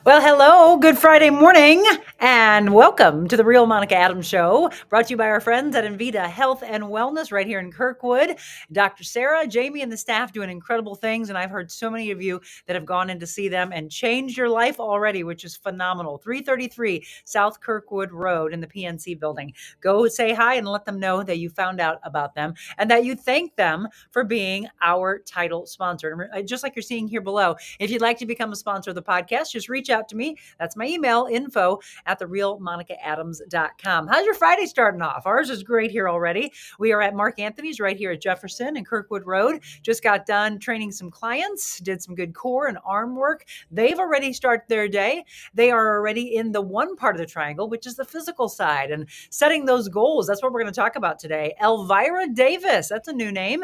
Well, hello, good Friday morning, and welcome to the Real Monica Adams Show, brought to you by our friends at Invita Health and Wellness right here in Kirkwood. Dr. Sarah, Jamie, and the staff doing incredible things, and I've heard so many of you that have gone in to see them and changed your life already, which is phenomenal. 333 South Kirkwood Road in the PNC building. Go say hi and let them know that you found out about them and that you thank them for being our title sponsor. And just like you're seeing here below, if you'd like to become a sponsor of the podcast, just reach out to me. That's my email, info@TheRealMonicaAdams.com. How's your Friday starting off? Ours is great here already. We are at Mark Anthony's right here at Jefferson and Kirkwood Road. Just got done training some clients, did some good core and arm work. They've already started their day. They are already in the one part of the triangle, which is the physical side and setting those goals. That's what we're going to talk about today. Elvira Davis, that's a new name.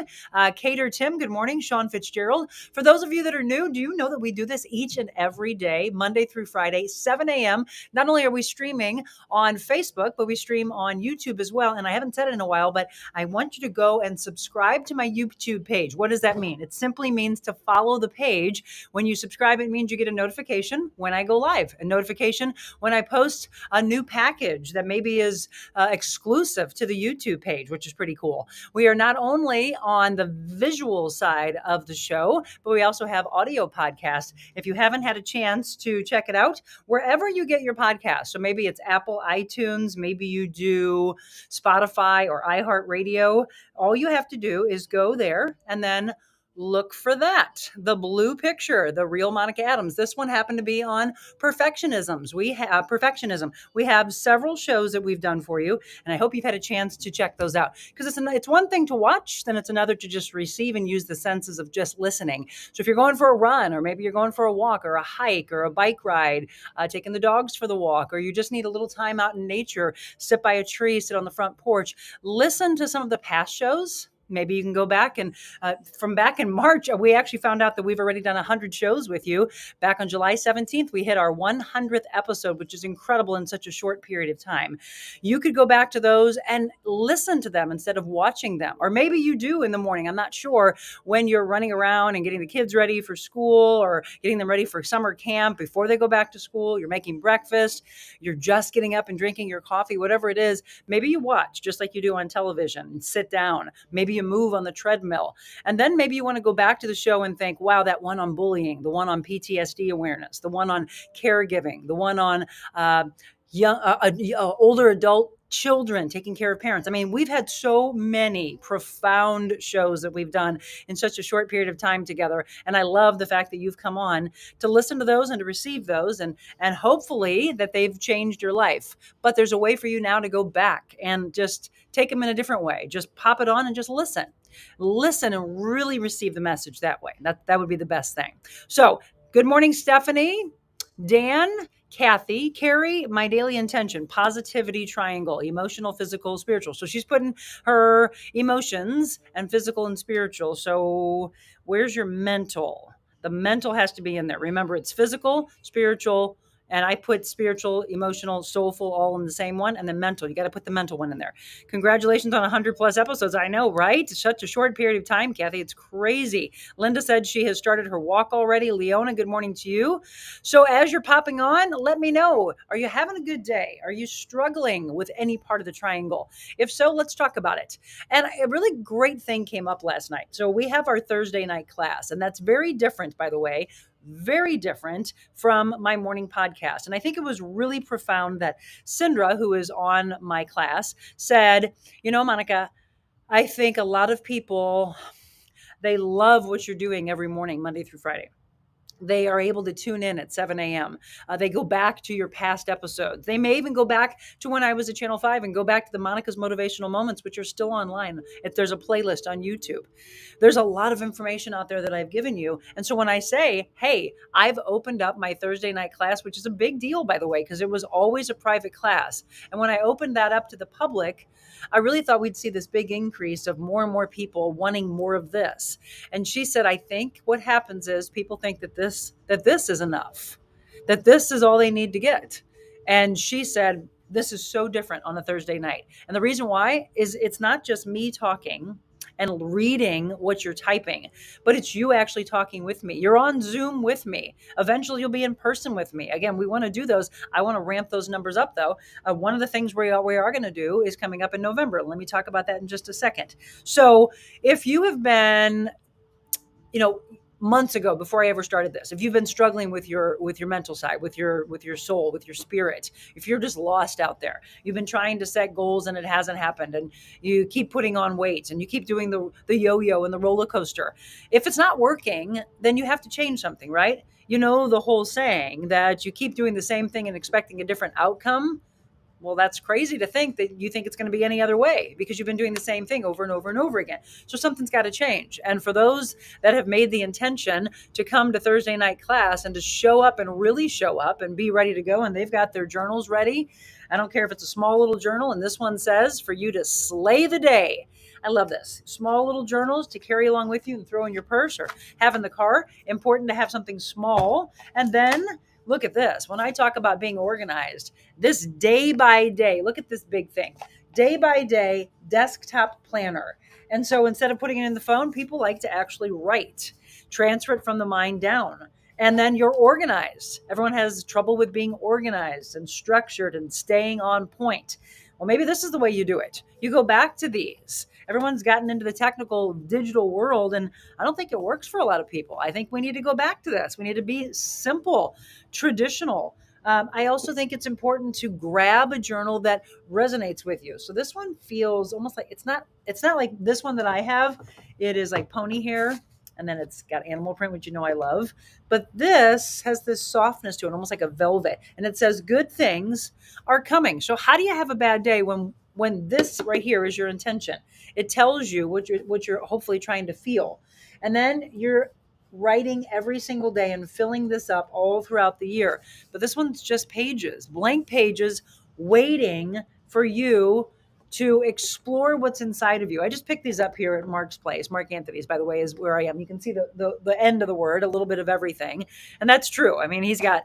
Cater Tim, good morning. Sean Fitzgerald. For those of you that are new, do you know that we do this each and every day, Monday through Friday, 7 a.m. Not only are we streaming on Facebook, but we stream on YouTube as well. And I haven't said it in a while, but I want you to go and subscribe to my YouTube page. What does that mean? It simply means to follow the page. When you subscribe, it means you get a notification when I go live, a notification when I post a new package that maybe is exclusive to the YouTube page, which is pretty cool. We are not only on the visual side of the show, but we also have audio podcasts. If you haven't had a chance to check it out, wherever you get your podcast, so maybe it's Apple iTunes, maybe you do Spotify or iHeartRadio, all you have to do is go there and then look for that. The blue picture, the Real Monica Adams. This one happened to be on perfectionism. We have several shows that we've done for you, and I hope you've had a chance to check those out, because it's one thing to watch, then it's another to just receive and use the senses of just listening. So if you're going for a run, or maybe you're going for a walk or a hike or a bike ride, taking the dogs for the walk, or you just need a little time out in nature, sit by a tree, sit on the front porch, listen to some of the past shows. Maybe you can go back and from back in March, we actually found out that we've already done 100 shows with you. Back on July 17th, we hit our 100th episode, which is incredible in such a short period of time. You could go back to those and listen to them instead of watching them. Or maybe you do in the morning. I'm not sure, when you're running around and getting the kids ready for school or getting them ready for summer camp before they go back to school. You're making breakfast. You're just getting up and drinking your coffee, whatever it is. Maybe you watch just like you do on television and sit down. Maybe you move on the treadmill. And then maybe you want to go back to the show and think, wow, that one on bullying, the one on PTSD awareness, the one on caregiving, the one on older adult children taking care of parents. I mean, we've had so many profound shows that we've done in such a short period of time together. And I love the fact that you've come on to listen to those and to receive those, and hopefully that they've changed your life. But there's a way for you now to go back and just take them in a different way. Just pop it on and just listen and really receive the message that way. That would be the best thing. So good morning, Stephanie, Dan, Kathy, Carrie, my daily intention, positivity triangle, emotional, physical, spiritual. So she's putting her emotions and physical and spiritual. So where's your mental? The mental has to be in there. Remember, it's physical, spiritual, and I put spiritual, emotional, soulful all in the same one, and then mental. You got to put the mental one in there. Congratulations on 100 plus episodes. I know, right? Such a short period of time, Kathy. It's crazy. Linda said she has started her walk already. Leona, good morning to you. So as you're popping on, let me know. Are you having a good day? Are you struggling with any part of the triangle? If so, let's talk about it. And a really great thing came up last night. So we have our Thursday night class, and that's very different, by the way, very different from my morning podcast. And I think it was really profound that Cindra, who is on my class, said, Monica, I think a lot of people, they love what you're doing every morning, Monday through Friday. They are able to tune in at 7 a.m. They go back to your past episodes. They may even go back to when I was at Channel 5 and go back to the Monica's Motivational Moments, which are still online. If there's a playlist on YouTube, there's a lot of information out there that I've given you. And so when I say, hey, I've opened up my Thursday night class, which is a big deal, by the way, because it was always a private class. And when I opened that up to the public, I really thought we'd see this big increase of more and more people wanting more of this. And she said, I think what happens is people think that this is enough, that this is all they need to get. And she said, this is so different on a Thursday night. And the reason why is it's not just me talking and reading what you're typing, but it's you actually talking with me. You're on Zoom with me. Eventually, you'll be in person with me. Again, we want to do those. I want to ramp those numbers up, though. One of the things we are going to do is coming up in November. Let me talk about that in just a second. So if you have been, months ago, before I ever started this, if you've been struggling with your mental side, with your soul, with your spirit, if you're just lost out there, you've been trying to set goals and it hasn't happened, and you keep putting on weight and you keep doing the yo-yo and the roller coaster. If it's not working, then you have to change something, right? You know the whole saying that you keep doing the same thing and expecting a different outcome. Well, that's crazy to think that you think it's going to be any other way, because you've been doing the same thing over and over and over again. So something's got to change. And for those that have made the intention to come to Thursday night class and to show up and really show up and be ready to go, and they've got their journals ready. I don't care if it's a small little journal, and this one says for you to slay the day. I love this. Small little journals to carry along with you and throw in your purse or have in the car. Important to have something small. And then look at this. When I talk about being organized, this day by day, look at this big thing. Day by day desktop planner. And so instead of putting it in the phone, people like to actually write, transfer it from the mind down. And then you're organized. Everyone has trouble with being organized and structured and staying on point. Well, maybe this is the way you do it. You go back to these. Everyone's gotten into the technical digital world, and I don't think it works for a lot of people. I think we need to go back to this. We need to be simple, traditional. I also think it's important to grab a journal that resonates with you. So this one feels almost like it's not like this one that I have. It is like pony hair, and then it's got animal print, which I love. But this has this softness to it, almost like a velvet. And it says good things are coming. So how do you have a bad day when this right here is your intention? It tells you what you're hopefully trying to feel. And then you're writing every single day and filling this up all throughout the year. But this one's just pages, blank pages, waiting for you to explore what's inside of you. I just picked these up here at Mark's place. Mark Anthony's, by the way, is where I am. You can see the end of the word, a little bit of everything. And that's true. I mean, he's got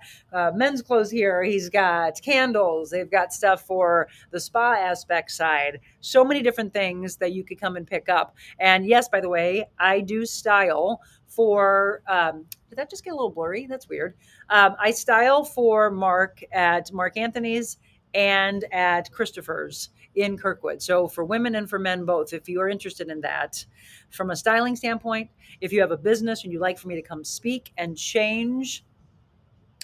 men's clothes here. He's got candles. They've got stuff for the spa aspect side. So many different things that you could come and pick up. And yes, by the way, I do style for, did that just get a little blurry? That's weird. I style for Mark at Mark Anthony's and at Christopher's in Kirkwood. So for women and for men both, if you are interested in that, from a styling standpoint, if you have a business and you'd like for me to come speak and change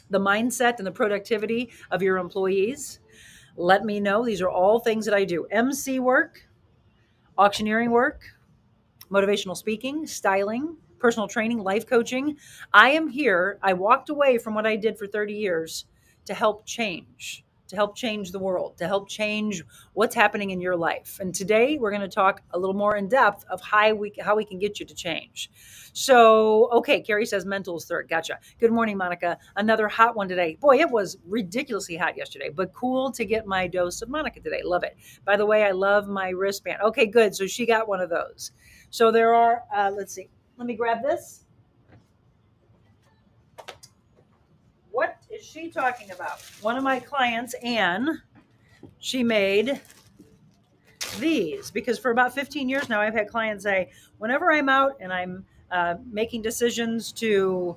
the mindset and the productivity of your employees, let me know. These are all things that I do. MC work, auctioneering work, motivational speaking, styling, personal training, life coaching. I am here. I walked away from what I did for 30 years to help change the world, to help change what's happening in your life. And today we're going to talk a little more in depth of how we can get you to change. So, okay, Carrie says mental is third. Gotcha. Good morning, Monica. Another hot one today. Boy, it was ridiculously hot yesterday, but cool to get my dose of Monica today. Love it. By the way, I love my wristband. Okay, good. So she got one of those. So there are, let's see. Let me grab this. What is she talking about? One of my clients, Anne, she made these because for about 15 years now, I've had clients say, whenever I'm out and I'm making decisions to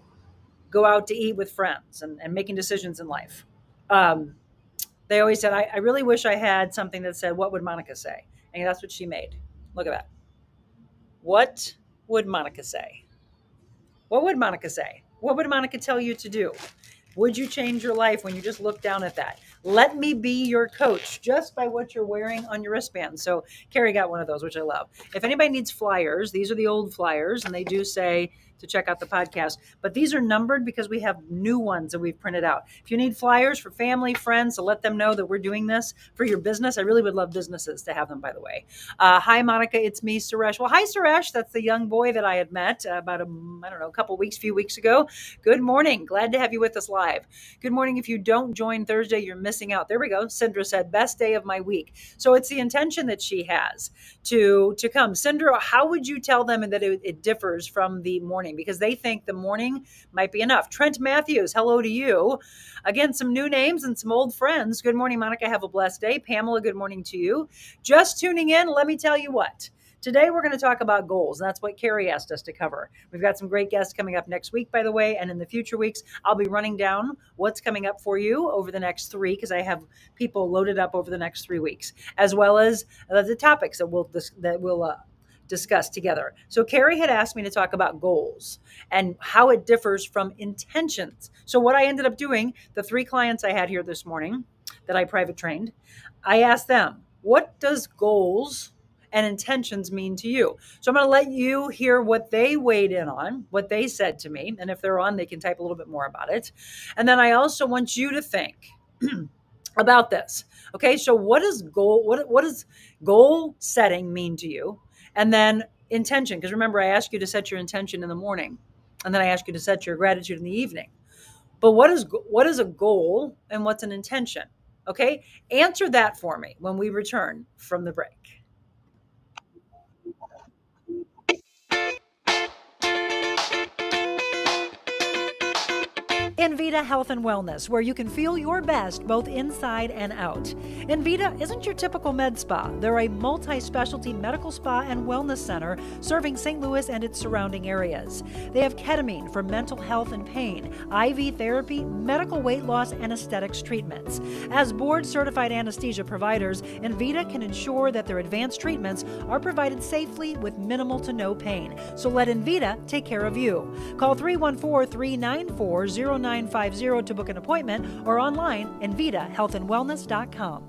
go out to eat with friends and making decisions in life, they always said, I really wish I had something that said, what would Monica say? And that's what she made. Look at that. What would Monica say? What would Monica say? What would Monica tell you to do? Would you change your life when you just look down at that? Let me be your coach just by what you're wearing on your wristband. So Carrie got one of those, which I love. If anybody needs flyers, these are the old flyers, and they do say to check out the podcast. But these are numbered because we have new ones that we've printed out. If you need flyers for family, friends, to let them know that we're doing this for your business, I really would love businesses to have them, by the way. Hi, Monica. It's me, Suresh. Well, hi, Suresh. That's the young boy that I had met about few weeks ago. Good morning. Glad to have you with us live. Good morning. If you don't join Thursday, you're missing out. There we go. Sindra said, best day of my week. So it's the intention that she has to come. Sindra, how would you tell them that it differs from the morning? Because they think the morning might be enough. Trent Matthews, hello to you. Again, some new names and some old friends. Good morning, Monica. Have a blessed day. Pamela, good morning to you. Just tuning in. Let me tell you what. Today, we're going to talk about goals. That's what Carrie asked us to cover. We've got some great guests coming up next week, by the way, and in the future weeks, I'll be running down what's coming up for you over the next three, because I have people loaded up over the next 3 weeks, as well as the topics that we'll discuss together. So Carrie had asked me to talk about goals and how it differs from intentions. So what I ended up doing, the 3 clients I had here this morning that I private trained, I asked them, what does goals and intentions mean to you? So I'm going to let you hear what they weighed in on, what they said to me. And if they're on, they can type a little bit more about it. And then I also want you to think about this. Okay, so what does goal setting mean to you? And then intention, because remember, I asked you to set your intention in the morning, and then I asked you to set your gratitude in the evening. But what is a goal and what's an intention? Okay, answer that for me when we return from the break. Envita Health and Wellness, where you can feel your best both inside and out. Envita isn't your typical med spa. They're a multi-specialty medical spa and wellness center serving St. Louis and its surrounding areas. They have ketamine for mental health and pain, IV therapy, medical weight loss, and aesthetics treatments. As board-certified anesthesia providers, Envita can ensure that their advanced treatments are provided safely with minimal to no pain. So let Envita take care of you. Call 314-394-0950 to book an appointment, or online envitahealthandwellness.com.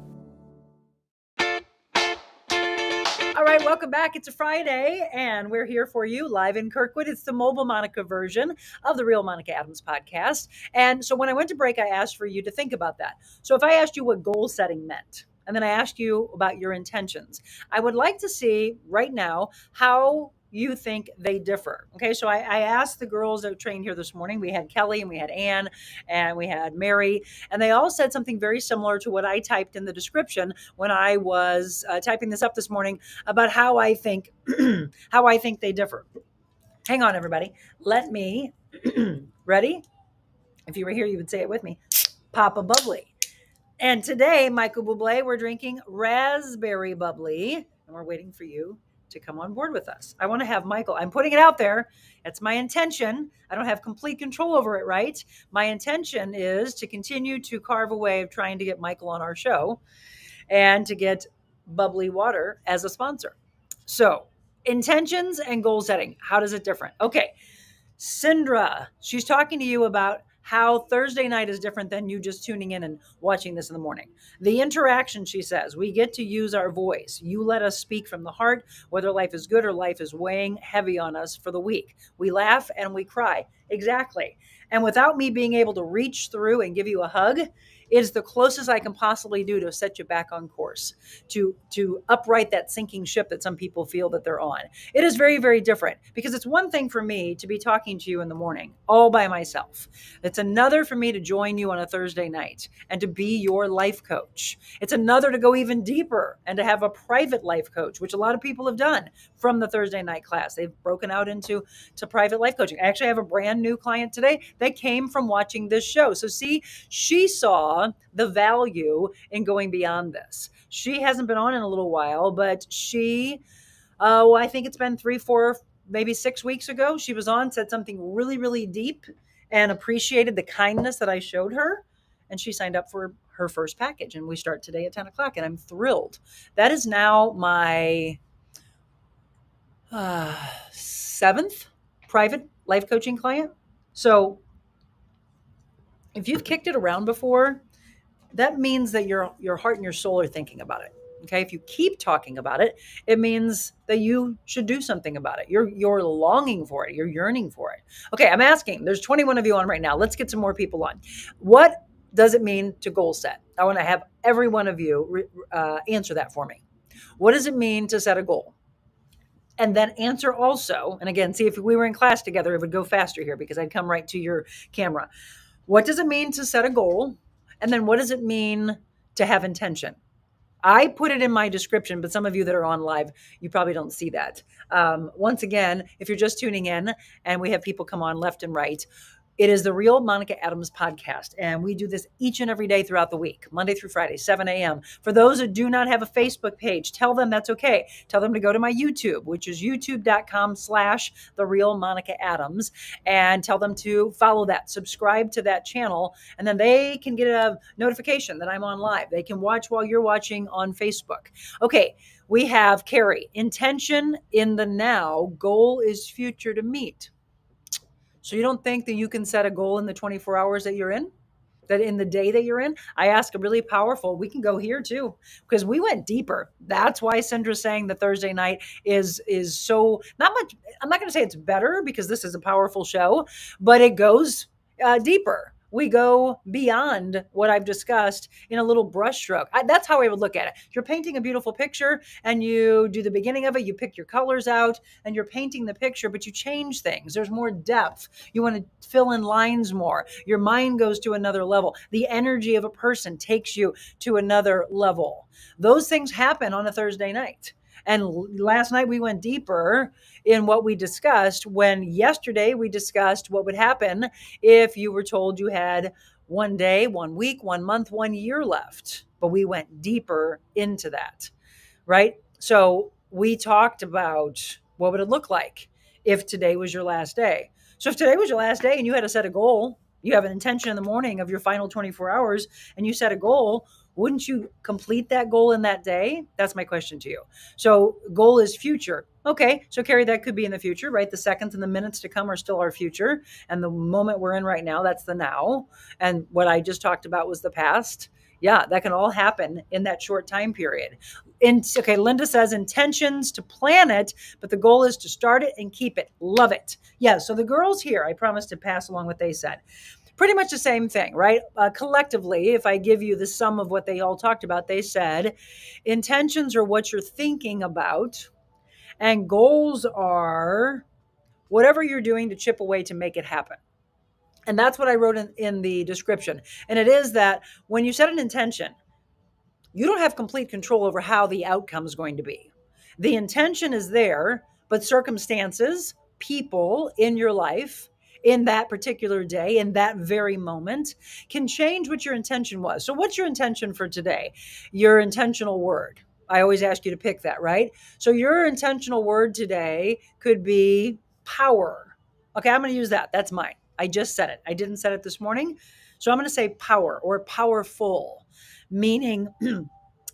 All right, welcome back. It's a Friday, and we're here for you live in Kirkwood. It's the mobile Monica version of the Real Monica Adams podcast. And so when I went to break, I asked for you to think about that. So if I asked you what goal setting meant, and then I asked you about your intentions, I would like to see right now how you think they differ. Okay, so I asked the girls that trained here this morning. We had Kelly and we had Ann and we had Mary, and they all said something very similar to what I typed in the description when I was typing this up this morning about how I think they differ. Hang on, everybody. Let me ready? If you were here, you would say it with me. Papa Bubbly. And today, Michael Bublé, we're drinking raspberry bubbly, and we're waiting for you to come on board with us. I want to have Michael. I'm putting it out there. That's my intention. I don't have complete control over it, right? My intention is to continue to carve a way of trying to get Michael on our show and to get bubbly water as a sponsor. So intentions and goal setting, how does it differ? Okay. Sindra, she's talking to you about how Thursday night is different than you just tuning in and watching this in the morning. The interaction, she says, we get to use our voice. You let us speak from the heart, whether life is good or life is weighing heavy on us for the week. We laugh and we cry. Exactly. And without me being able to reach through and give you a hug, it is the closest I can possibly do to set you back on course, to upright that sinking ship that some people feel that they're on. It is very, very different, because it's one thing for me to be talking to you in the morning all by myself. It's another for me to join you on a Thursday night and to be your life coach. It's another to go even deeper and to have a private life coach, which a lot of people have done from the Thursday night class. They've broken out into private life coaching. I actually have a brand new client today that came from watching this show. So see, she saw the value in going beyond this. She hasn't been on in a little while, but she, I think it's been 3, 4, maybe 6 weeks ago, she was on, said something really, really deep and appreciated the kindness that I showed her. And she signed up for her first package. And we start today at 10 o'clock. And I'm thrilled. That is now my 7th private life coaching client. So if you've kicked it around before, that means that your heart and your soul are thinking about it. Okay. If you keep talking about it, it means that you should do something about it. You're longing for it. You're yearning for it. Okay. I'm asking, there's 21 of you on right now. Let's get some more people on. What does it mean to goal set? I want to have every one of you answer that for me. What does it mean to set a goal? And then answer also, and again, see, if we were in class together, it would go faster here because I'd come right to your camera. What does it mean to set a goal? And then what does it mean to have intention? I put it in my description, but some of you that are on live, you probably don't see that. Once again, if you're just tuning in and we have people come on left and right, It is the Real Monica Adams podcast, and we do this each and every day throughout the week, Monday through Friday, 7 a.m. For those that do not have a Facebook page, tell them that's okay. Tell them to go to my YouTube, which is youtube.com/TheRealMonicaAdams, and tell them to follow that, subscribe to that channel, and then they can get a notification that I'm on live. They can watch while you're watching on Facebook. Okay, we have Carrie. Intention in the now, goal is future to meet. So you don't think that you can set a goal in the 24 hours that you're in? That in the day that you're in? I ask a really powerful, we can go here too, because we went deeper. That's why Cindra's saying the Thursday night is so not much. I'm not going to say it's better because this is a powerful show, but it goes deeper. We go beyond what I've discussed in a little brushstroke. That's how I would look at it. You're painting a beautiful picture and you do the beginning of it, you pick your colors out and you're painting the picture, but you change things. There's more depth. You want to fill in lines more. Your mind goes to another level. The energy of a person takes you to another level. Those things happen on a Thursday night. And last night we went deeper in what we discussed when yesterday we discussed what would happen if you were told you had 1 day, 1 week, 1 month, 1 year left. But we went deeper into that, right? So we talked about what would it look like if today was your last day. So if today was your last day and you had to set a goal, you have an intention in the morning of your final 24 hours and you set a goal, wouldn't you complete that goal in that day? That's my question to you. So goal is future. Okay, so Carrie, that could be in the future, right? The seconds and the minutes to come are still our future. And the moment we're in right now, that's the now. And what I just talked about was the past. Yeah, that can all happen in that short time period. Okay, Linda says intentions to plan it, but the goal is to start it and keep it. Love it. Yeah, so the girls here, I promised to pass along what they said. Pretty much the same thing, right? Collectively, if I give you the sum of what they all talked about, they said intentions are what you're thinking about, and goals are whatever you're doing to chip away to make it happen. And that's what I wrote in the description. And it is that when you set an intention, you don't have complete control over how the outcome is going to be. The intention is there, but circumstances, people in your life, in that particular day, in that very moment, can change what your intention was. So, what's your intention for today? Your intentional word. I always ask you to pick that, right? So, your intentional word today could be power. Okay, I'm going to use that. That's mine. I just said it. I didn't set it this morning. So, I'm going to say power or powerful, meaning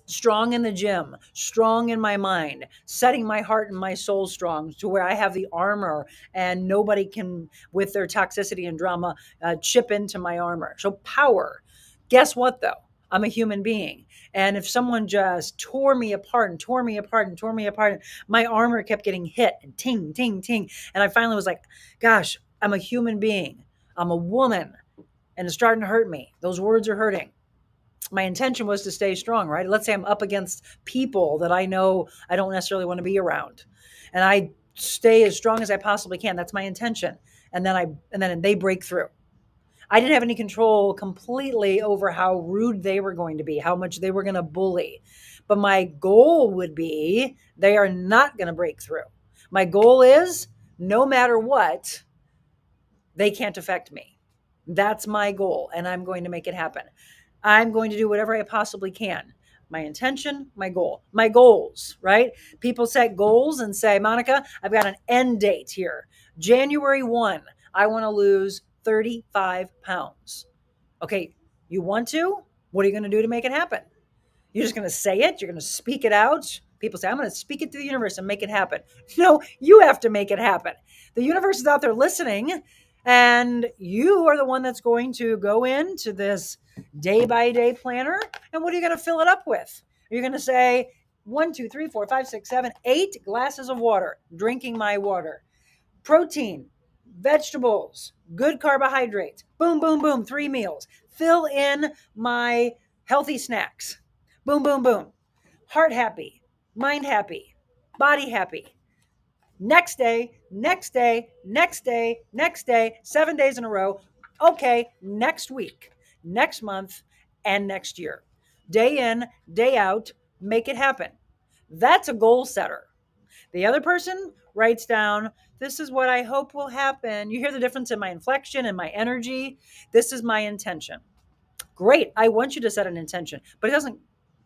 strong in the gym, strong in my mind, setting my heart and my soul strong to where I have the armor and nobody can, with their toxicity and drama, chip into my armor. So power. Guess what though? I'm a human being. And if someone just tore me apart and tore me apart and tore me apart, my armor kept getting hit and ting, ting, ting. And I finally was like, gosh, I'm a human being. I'm a woman and it's starting to hurt me. Those words are hurting. My intention was to stay strong, right? Let's say I'm up against people that I know I don't necessarily want to be around. And I stay as strong as I possibly can. That's my intention. And then they break through. I didn't have any control completely over how rude they were going to be, how much they were going to bully. But my goal would be they are not going to break through. My goal is no matter what, they can't affect me. That's my goal, and I'm going to make it happen. I'm going to do whatever I possibly can. My intention, my goal, my goals, right? People set goals and say, Monica, I've got an end date here. January 1, I want to lose 35 pounds. Okay, you want to? What are you going to do to make it happen? You're just going to say it. You're going to speak it out. People say, I'm going to speak it to the universe and make it happen. No, you have to make it happen. The universe is out there listening, and you are the one that's going to go into this day by day planner. And what are you going to fill it up with? You're going to say 1, 2, 3, 4, 5, 6, 7, 8 glasses of water, drinking my water, protein, vegetables, good carbohydrates, boom, boom, boom, 3 meals, fill in my healthy snacks, boom, boom, boom, heart happy, mind happy, body happy. Next day, next day, next day, next day, 7 days in a row. Okay, next week, next month, and next year. Day in, day out, make it happen. That's a goal setter. The other person writes down, this is what I hope will happen. You hear the difference in my inflection and my energy. This is my intention. Great. I want you to set an intention, but it doesn't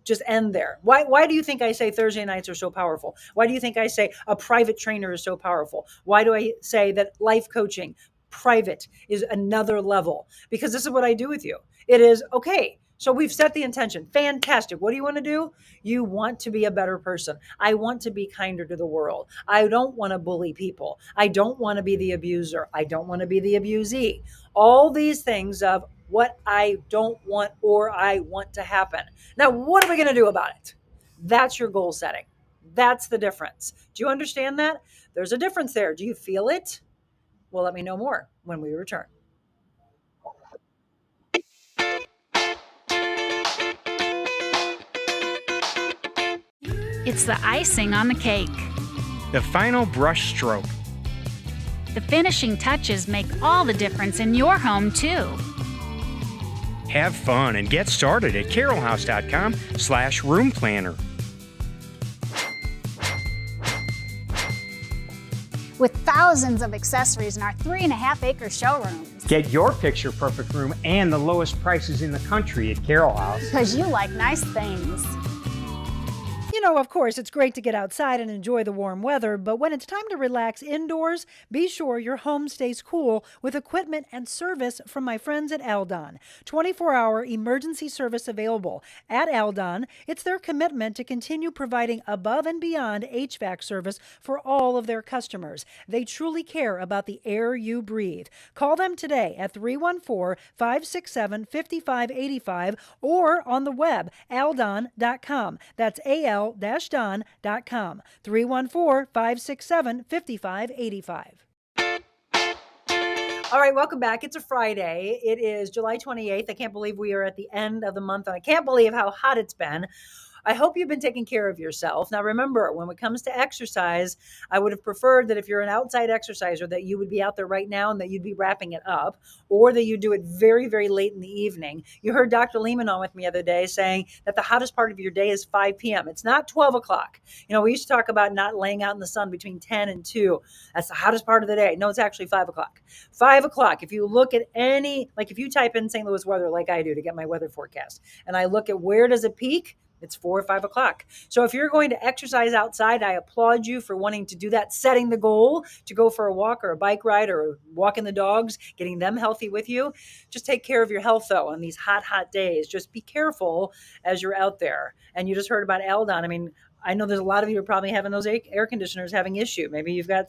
just end there. Why do you think I say Thursday nights are so powerful? Why do you think I say a private trainer is so powerful? Why do I say that life coaching private is another level? Because this is what I do with you. It is okay. So we've set the intention. Fantastic. What do you want to do? You want to be a better person. I want to be kinder to the world. I don't want to bully people. I don't want to be the abuser. I don't want to be the abusee. All these things of what I don't want or I want to happen. Now, what are we going to do about it? That's your goal setting. That's the difference. Do you understand that? There's a difference there. Do you feel it? Well, let me know more when we return. It's the icing on the cake. The final brush stroke. The finishing touches make all the difference in your home, too. Have fun and get started at carolhouse.com/room planner. With thousands of accessories in our 3.5-acre showrooms. Get your picture perfect room and the lowest prices in the country at Carol House. Because you like nice things. You know, of course, it's great to get outside and enjoy the warm weather, but when it's time to relax indoors, be sure your home stays cool with equipment and service from my friends at Aldon. 24-hour emergency service available. At Aldon, it's their commitment to continue providing above and beyond HVAC service for all of their customers. They truly care about the air you breathe. Call them today at 314-567-5585 or on the web, aldon.com. That's al-don.com, 314-567-5585. All right, welcome back. It's a Friday. It is July 28th. I can't believe we are at the end of the month, and I can't believe how hot it's been. I hope you've been taking care of yourself. Now, remember, when it comes to exercise, I would have preferred that if you're an outside exerciser, that you would be out there right now and that you'd be wrapping it up, or that you do it very, very late in the evening. You heard Dr. Lehman on with me the other day saying that the hottest part of your day is 5 p.m. It's not 12 o'clock. You know, we used to talk about not laying out in the sun between 10 and 2. That's the hottest part of the day. No, it's actually 5 o'clock. 5 o'clock. If you look at if you type in St. Louis weather like I do to get my weather forecast, and I look at where does it peak, it's 4 or 5 o'clock. So if you're going to exercise outside, I applaud you for wanting to do that, setting the goal to go for a walk or a bike ride or walking the dogs, getting them healthy with you. Just take care of your health, though, on these hot, hot days. Just be careful as you're out there. And you just heard about Aldon. I mean, I know there's a lot of you are probably having those air conditioners having issue. Maybe you've got,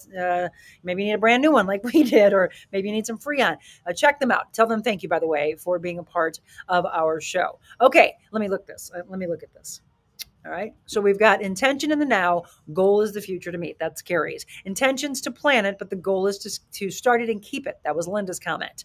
maybe you need a brand new one like we did, or maybe you need some Freon. Check them out. Tell them thank you, by the way, for being a part of our show. Okay, let me look at this. All right. So we've got intention in the now. Goal is the future to meet. That's Carrie's. Intentions to plan it, but the goal is to start it and keep it. That was Linda's comment.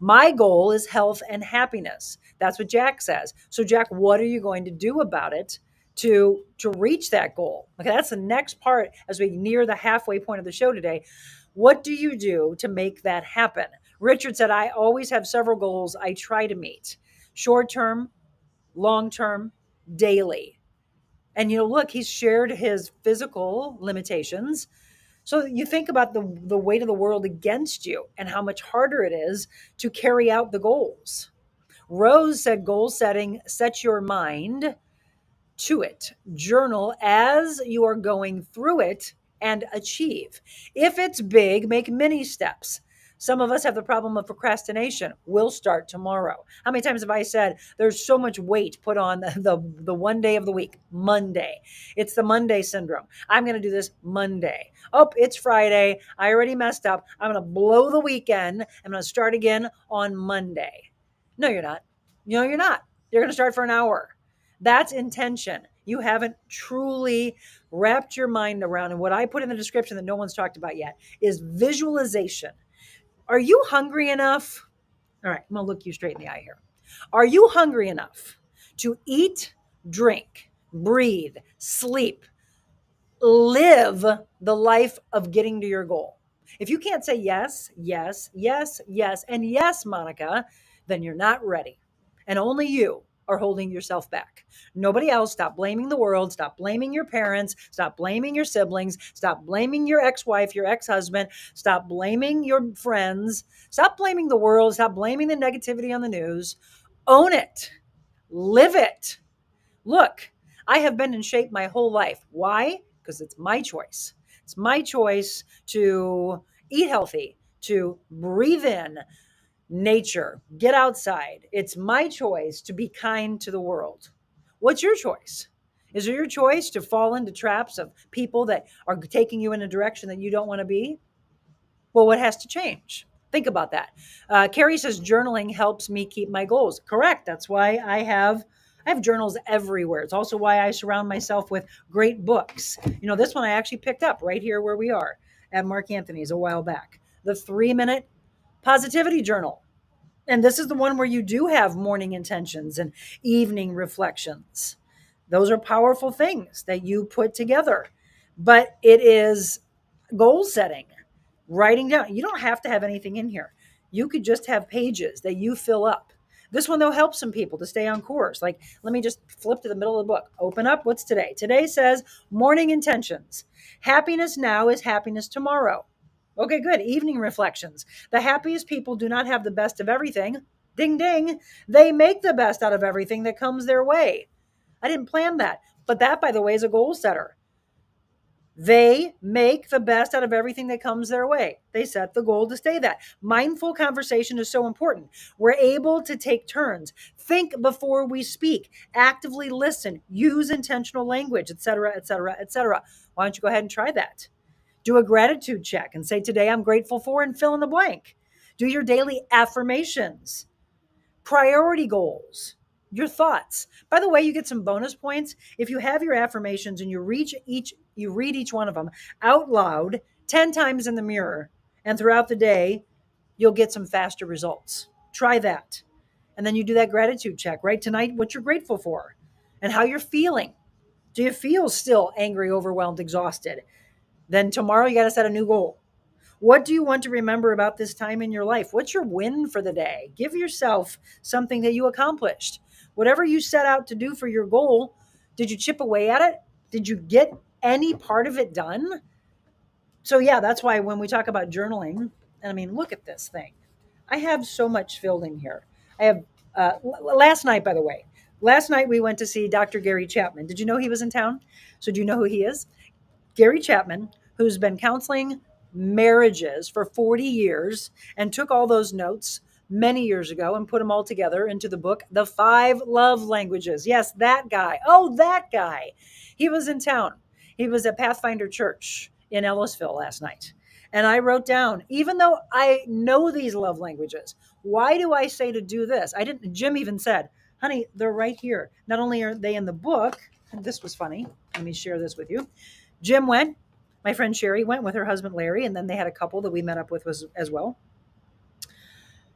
My goal is health and happiness. That's what Jack says. So Jack, what are you going to do about it to reach that goal? Okay, that's the next part as we near the halfway point of the show today. What do you do to make that happen? Richard said, I always have several goals I try to meet. Short term, long term, daily. And, look, he's shared his physical limitations. So you think about the weight of the world against you and how much harder it is to carry out the goals. Rose said goal setting sets your mind to it. Journal as you are going through it and achieve. If it's big, make mini steps. Some of us have the problem of procrastination. We'll start tomorrow. How many times have I said there's so much weight put on the one day of the week, Monday? It's the Monday syndrome. I'm going to do this Monday. Oh, it's Friday. I already messed up. I'm going to blow the weekend. I'm going to start again on Monday. No, you're not. No, you're not. You're going to start for an hour. That's intention. You haven't truly wrapped your mind around. And what I put in the description that no one's talked about yet is visualization. Are you hungry enough? All right, I'm going to look you straight in the eye here. Are you hungry enough to eat, drink, breathe, sleep, live the life of getting to your goal? If you can't say yes, yes, yes, yes, and yes, Monica, then you're not ready. And only you are holding yourself back. Nobody else. Stop blaming the world. Stop blaming your parents. Stop blaming your siblings. Stop blaming your ex-wife, your ex-husband. Stop blaming your friends. Stop blaming the world. Stop blaming the negativity on the news. Own it. Live it. Look, I have been in shape my whole life. Why? Because it's my choice. It's my choice to eat healthy, to breathe in nature, get outside. It's my choice to be kind to the world. What's your choice? Is it your choice to fall into traps of people that are taking you in a direction that you don't want to be? Well, what has to change? Think about that. Carrie says journaling helps me keep my goals. Correct. That's why I have journals everywhere. It's also why I surround myself with great books. This one I actually picked up right here where we are at Mark Anthony's a while back. The 3-minute positivity journal. And this is the one where you do have morning intentions and evening reflections. Those are powerful things that you put together. But it is goal setting, writing down. You don't have to have anything in here. You could just have pages that you fill up. This one, though, helps some people to stay on course. Like, let me just flip to the middle of the book. Open up. What's today? Today says morning intentions. Happiness now is happiness tomorrow. Okay, good. Evening reflections. The happiest people do not have the best of everything. Ding, ding. They make the best out of everything that comes their way. I didn't plan that. But that, by the way, is a goal setter. They make the best out of everything that comes their way. They set the goal to stay that. Mindful conversation is so important. We're able to take turns, think before we speak, actively listen, use intentional language, etc., etc., etc. Why don't you go ahead and try that? Do a gratitude check and say, today I'm grateful for, and fill in the blank. Do your daily affirmations, priority goals, your thoughts. By the way, you get some bonus points if you have your affirmations and you read each one of them out loud 10 times in the mirror, and throughout the day, you'll get some faster results. Try that. And then you do that gratitude check, right? Tonight, what you're grateful for and how you're feeling. Do you feel still angry, overwhelmed, exhausted? Then tomorrow you got to set a new goal. What do you want to remember about this time in your life? What's your win for the day? Give yourself something that you accomplished. Whatever you set out to do for your goal, did you chip away at it? Did you get any part of it done? So yeah, that's why when we talk about journaling, and I mean, look at this thing. I have so much filled in here. I have, last night, by the way, we went to see Dr. Gary Chapman. Did you know he was in town? So do you know who he is? Gary Chapman, who's been counseling marriages for 40 years and took all those notes many years ago and put them all together into the book, The 5 Love Languages. Yes, that guy. Oh, that guy. He was in town. He was at Pathfinder Church in Ellisville last night. And I wrote down, even though I know these love languages, why do I say to do this? Jim even said, honey, they're right here. Not only are they in the book, and this was funny. Let me share this with you. Jim went, my friend Sherry went with her husband Larry, and then they had a couple that we met up with as well.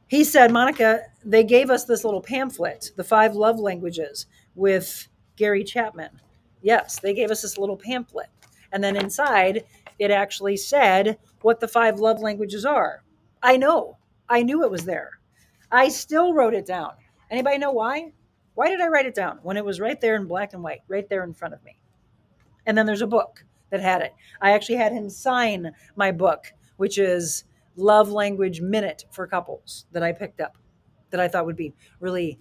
He said, Monica, they gave us this little pamphlet, The 5 Love Languages with Gary Chapman. Yes, they gave us this little pamphlet. And then inside, it actually said what the 5 love languages are. I know. I knew it was there. I still wrote it down. Anybody know why? Why did I write it down when it was right there in black and white, right there in front of me? And then there's a book that had it. I actually had him sign my book, which is Love Language Minute for Couples, that I picked up, that I thought would be really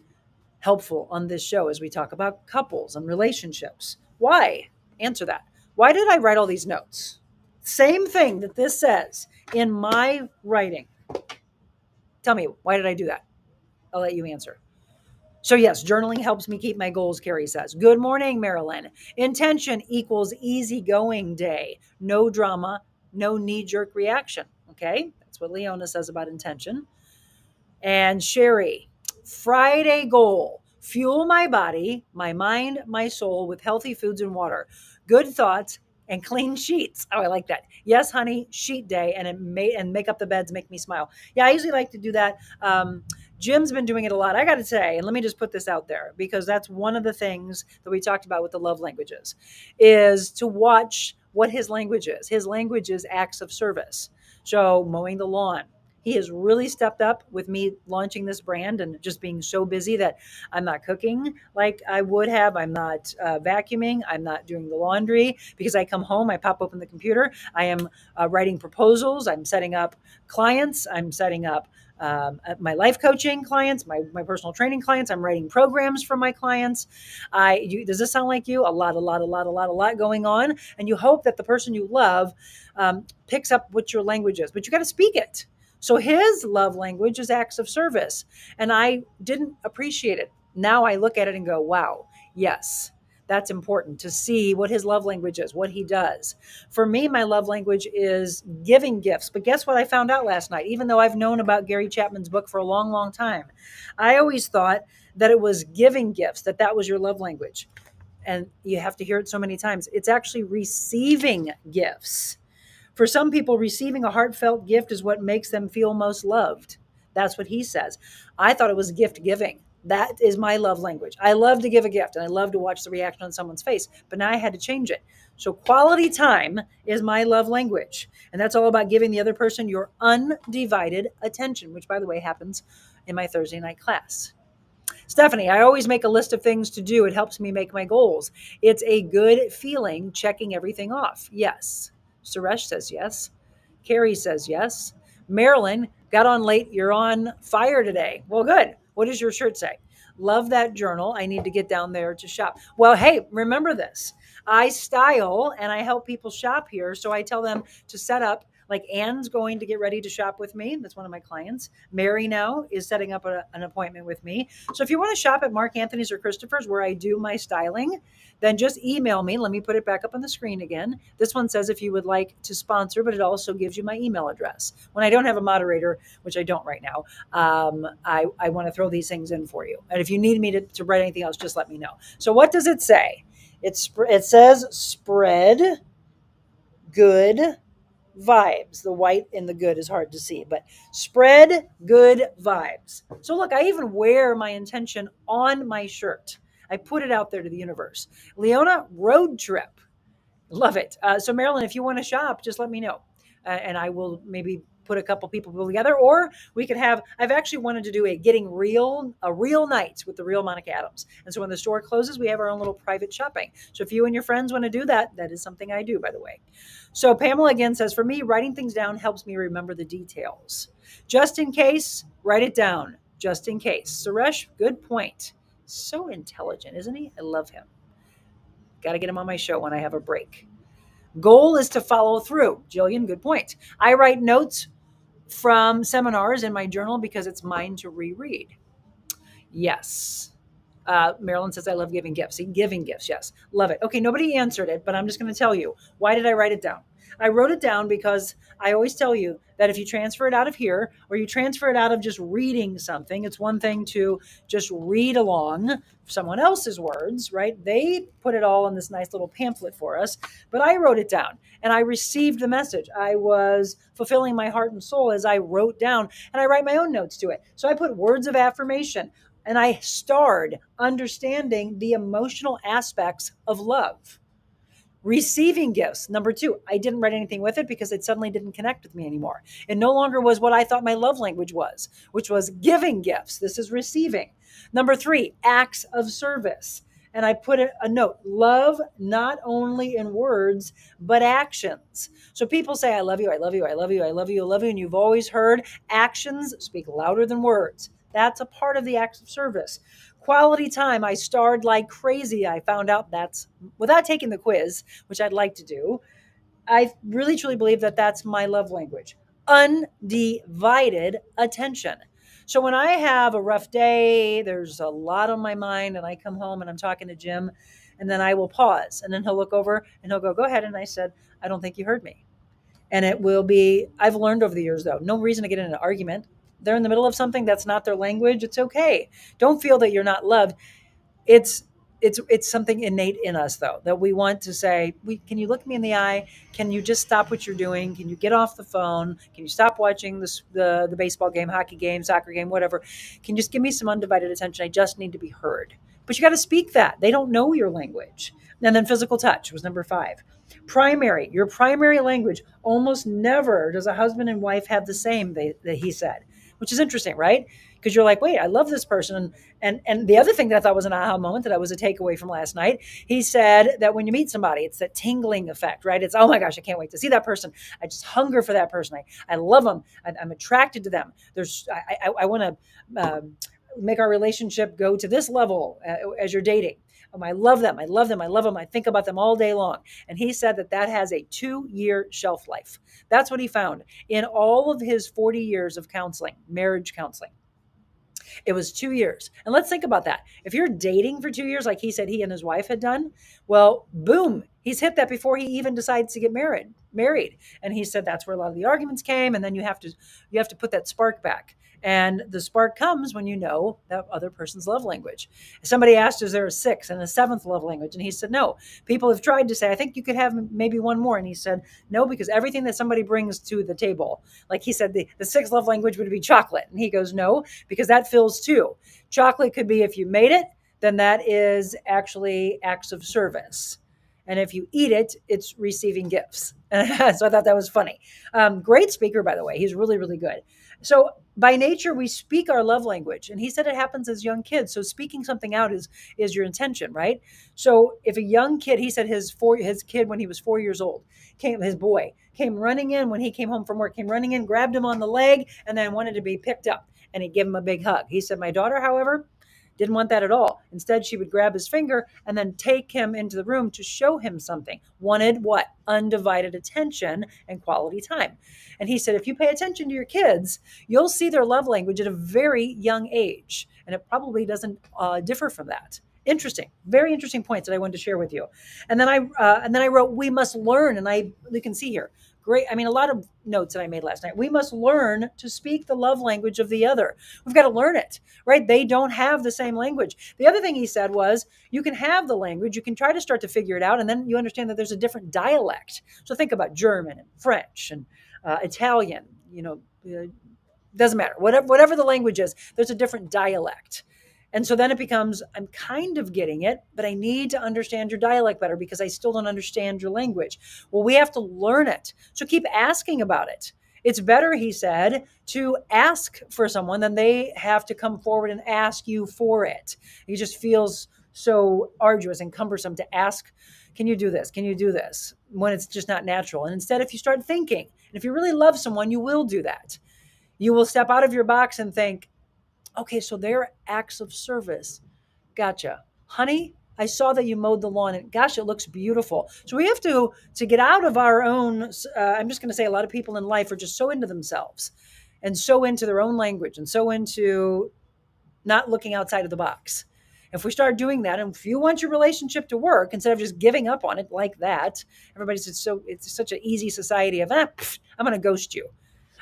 helpful on this show as we talk about couples and relationships. Why? Answer that. Why did I write all these notes? Same thing that this says in my writing. Tell me, why did I do that? I'll let you answer. So yes, journaling helps me keep my goals, Carrie says. Good morning, Marilyn. Intention equals easygoing day. No drama, no knee-jerk reaction. Okay, that's what Leona says about intention. And Sherry, Friday goal. Fuel my body, my mind, my soul with healthy foods and water. Good thoughts and clean sheets. Oh, I like that. Yes, honey, sheet day, and make up the beds, make me smile. Yeah, I usually like to do that. Jim's been doing it a lot, I got to say, and let me just put this out there because that's one of the things that we talked about with the love languages is to watch what his language is. His language is acts of service. So mowing the lawn. He has really stepped up with me launching this brand and just being so busy that I'm not cooking like I would have. I'm not vacuuming. I'm not doing the laundry because I come home, I pop open the computer. I am writing proposals. I'm setting up clients. I'm setting up my life coaching clients, my personal training clients. I'm writing programs for my clients. Does this sound like you? A lot going on. And you hope that the person you love picks up what your language is, but you got to speak it. So his love language is acts of service. And I didn't appreciate it. Now I look at it and go, wow, yes, that's important to see what his love language is, what he does. For me, my love language is giving gifts. But guess what I found out last night? Even though I've known about Gary Chapman's book for a long, long time, I always thought that it was giving gifts, that was your love language. And you have to hear it so many times. It's actually receiving gifts. For some people, receiving a heartfelt gift is what makes them feel most loved. That's what he says. I thought it was gift giving. That is my love language. I love to give a gift and I love to watch the reaction on someone's face, but now I had to change it. So quality time is my love language. And that's all about giving the other person your undivided attention, which, by the way, happens in my Thursday night class. Stephanie, I always make a list of things to do. It helps me make my goals. It's a good feeling checking everything off. Yes. Suresh says yes. Carrie says yes. Marilyn, got on late. You're on fire today. Well, good. What does your shirt say? Love that journal. I need to get down there to shop. Well, hey, remember this. I style and I help people shop here. So I tell them to set up, like Anne's going to get ready to shop with me. That's one of my clients. Mary now is setting up an appointment with me. So if you want to shop at Mark Anthony's or Christopher's where I do my styling, then just email me. Let me put it back up on the screen again. This one says if you would like to sponsor, but it also gives you my email address. When I don't have a moderator, which I don't right now, I want to throw these things in for you. And if you need me to write anything else, just let me know. So what does it say? It says spread good vibes. The white in the good is hard to see, but spread good vibes. So look, I even wear my intention on my shirt. I put it out there to the universe. Leona, road trip. Love it. So Marilyn, if you want to shop, just let me know. And I will maybe put a couple people together, or we could have, I've actually wanted to do a real night with the Real Monica Adams. And so when the store closes, we have our own little private shopping. So if you and your friends want to do that, that is something I do, by the way. So Pamela again says, for me, writing things down helps me remember the details. Just in case, write it down. Just in case. Suresh, good point. So intelligent, isn't he? I love him. Got to get him on my show when I have a break. Goal is to follow through. Jillian, good point. I write notes from seminars in my journal because it's mine to reread. Yes. Marilyn says, I love giving gifts. Giving gifts, yes. Love it. Okay, nobody answered it, but I'm just going to tell you. Why did I write it down? I wrote it down because I always tell you that if you transfer it out of here or you transfer it out of just reading something, it's one thing to just read along someone else's words, right? They put it all in this nice little pamphlet for us, but I wrote it down and I received the message. I was fulfilling my heart and soul as I wrote down, and I write my own notes to it. So I put words of affirmation and I starred understanding the emotional aspects of love. Receiving gifts. Number 2, I didn't write anything with it because it suddenly didn't connect with me anymore. It no longer was what I thought my love language was, which was giving gifts. This is receiving. Number 3, acts of service. And I put a note, love not only in words, but actions. So people say, I love you, I love you, I love you, I love you, I love you. And you've always heard actions speak louder than words. That's a part of the acts of service. Quality time. I starred like crazy. I found out that's, without taking the quiz, which I'd like to do, I really truly believe that that's my love language. Undivided attention. So when I have a rough day, there's a lot on my mind, and I come home and I'm talking to Jim, and then I will pause, and then he'll look over and he'll go ahead. And I said, I don't think you heard me. And it will be, I've learned over the years, though, no reason to get in an argument. They're in the middle of something that's not their language. It's okay. Don't feel that you're not loved. It's something innate in us, though, that we want to say, can you look me in the eye? Can you just stop what you're doing? Can you get off the phone? Can you stop watching the baseball game, hockey game, soccer game, whatever? Can you just give me some undivided attention? I just need to be heard. But you got to speak that. They don't know your language. And then physical touch was number 5. Primary, your primary language. Almost never does a husband and wife have the same, that he said, which is interesting, right? Because you're like, wait, I love this person. And the other thing that I thought was an aha moment, that I was a takeaway from last night, he said that when you meet somebody, it's that tingling effect, right? It's, oh my gosh, I can't wait to see that person. I just hunger for that person. I love them. I'm attracted to them. I want to make our relationship go to this level as you're dating. I love them. I love them. I love them. I think about them all day long. And he said that has a 2-year shelf life. That's what he found in all of his 40 years of counseling, marriage counseling. It was 2 years. And let's think about that. If you're dating for 2 years, like he said he and his wife had done, well, boom, he's hit that before he even decides to get married. And he said that's where a lot of the arguments came. And then you have to put that spark back. And the spark comes when you know that other person's love language. Somebody asked, is there a 6th and a 7th love language? And he said, no. People have tried to say, I think you could have maybe one more. And he said, no, because everything that somebody brings to the table, like he said, the 6th love language would be chocolate. And he goes, no, because that fills 2. Chocolate could be, if you made it, then that is actually acts of service. And if you eat it, it's receiving gifts. So I thought that was funny. Great speaker, by the way. He's really, really good. So by nature, we speak our love language. And he said it happens as young kids. So speaking something out is your intention, right? So if a young kid, he said his kid when he was 4 years old, his boy came running in when he came home from work, came running in, grabbed him on the leg, and then wanted to be picked up. And he gave him a big hug. He said, my daughter, however, didn't want that at all. Instead, she would grab his finger and then take him into the room to show him something. Wanted what? Undivided attention and quality time. And he said, if you pay attention to your kids, you'll see their love language at a very young age. And it probably doesn't differ from that. Interesting, very interesting points that I wanted to share with you. And then I wrote, we must learn. And you can see here, great. I mean, a lot of notes that I made last night. We must learn to speak the love language of the other. We've got to learn it, right? They don't have the same language. The other thing he said was, you can have the language, you can try to start to figure it out, and then you understand that there's a different dialect. So think about German and French and Italian, doesn't matter. Whatever the language is, there's a different dialect. And so then it becomes, I'm kind of getting it, but I need to understand your dialect better because I still don't understand your language. Well, we have to learn it. So keep asking about it. It's better, he said, to ask for someone than they have to come forward and ask you for it. It just feels so arduous and cumbersome to ask, can you do this? Can you do this? When it's just not natural. And instead, if you start thinking, and if you really love someone, you will do that. You will step out of your box and think, okay, so they're acts of service. Gotcha. Honey, I saw that you mowed the lawn and gosh, it looks beautiful. So we have to get out of our own, I'm just going to say a lot of people in life are just so into themselves and so into their own language and so into not looking outside of the box. If we start doing that, and if you want your relationship to work, instead of just giving up on it like that, it's such an easy society of, I'm going to ghost you.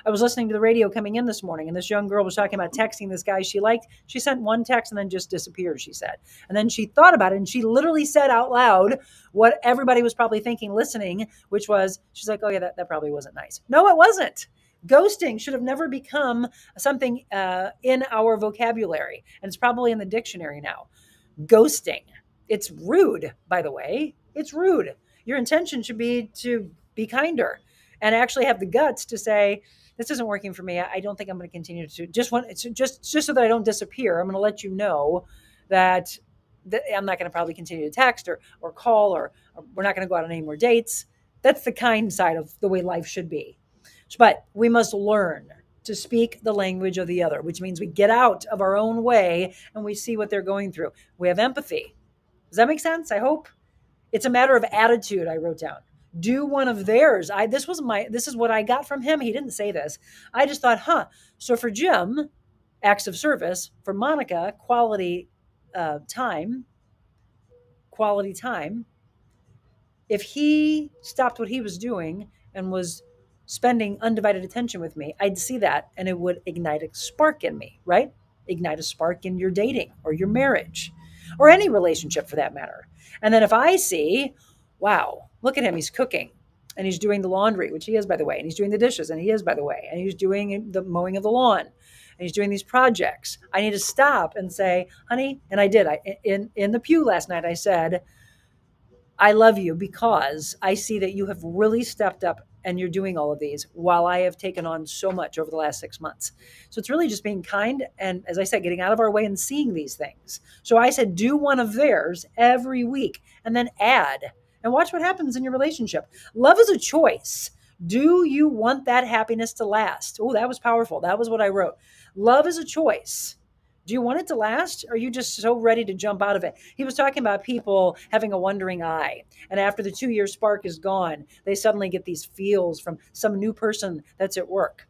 I was listening to the radio coming in this morning, and this young girl was talking about texting this guy she liked. She sent one text and then just disappeared, she said. And then she thought about it, and she literally said out loud what everybody was probably thinking, listening, which was, she's like, oh yeah, that probably wasn't nice. No, it wasn't. Ghosting should have never become something in our vocabulary, and it's probably in the dictionary now. Ghosting. It's rude, by the way. It's rude. Your intention should be to be kinder and actually have the guts to say, this isn't working for me. I don't think I'm going to continue to just so that I don't disappear. I'm going to let you know that I'm not going to probably continue to text or call or we're not going to go out on any more dates. That's the kind side of the way life should be. But we must learn to speak the language of the other, which means we get out of our own way and we see what they're going through. We have empathy. Does that make sense? I hope. It's a matter of attitude, I wrote down. Do one of theirs. This is what I got from him. He didn't say this. I just thought, so for Jim, acts of service. For Monica, quality time. If he stopped what he was doing and was spending undivided attention with me, I'd see that and it would ignite a spark in me, right? Ignite a spark in your dating or your marriage or any relationship for that matter. And then if I see, wow, look at him, he's cooking and he's doing the laundry, which he is, by the way, and he's doing the dishes, and he is, by the way, and he's doing the mowing of the lawn, and he's doing these projects. I need to stop and say, honey, and I did. In the pew last night, I said, I love you because I see that you have really stepped up and you're doing all of these while I have taken on so much over the last 6 months. So it's really just being kind. And as I said, getting out of our way and seeing these things. So I said, do one of theirs every week and then add and watch what happens in your relationship. Love is a choice. Do you want that happiness to last? Oh, that was powerful. That was what I wrote. Love is a choice. Do you want it to last? Or are you just so ready to jump out of it? He was talking about people having a wandering eye. And after the 2 year spark is gone, they suddenly get these feels from some new person that's at work.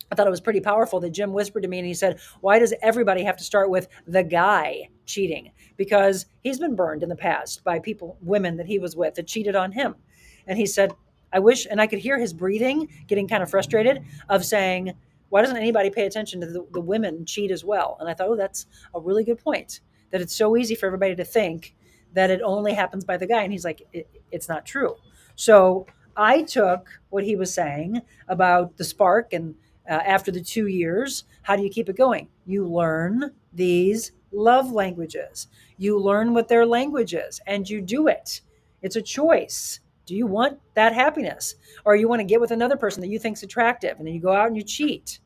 I thought it was pretty powerful that Jim whispered to me and he said, why does everybody have to start with the guy cheating? Because he's been burned in the past by people, women that he was with that cheated on him. And he said, I wish, and I could hear his breathing getting kind of frustrated of saying, why doesn't anybody pay attention to the women cheat as well? And I thought, oh, that's a really good point, that it's so easy for everybody to think that it only happens by the guy. And he's like, it's not true. So I took what he was saying about the spark and after the 2 years, how do you keep it going? You learn these love languages. You learn what their language is and you do it. It's a choice. Do you want that happiness? Or you want to get with another person that you think's attractive and then you go out and you cheat.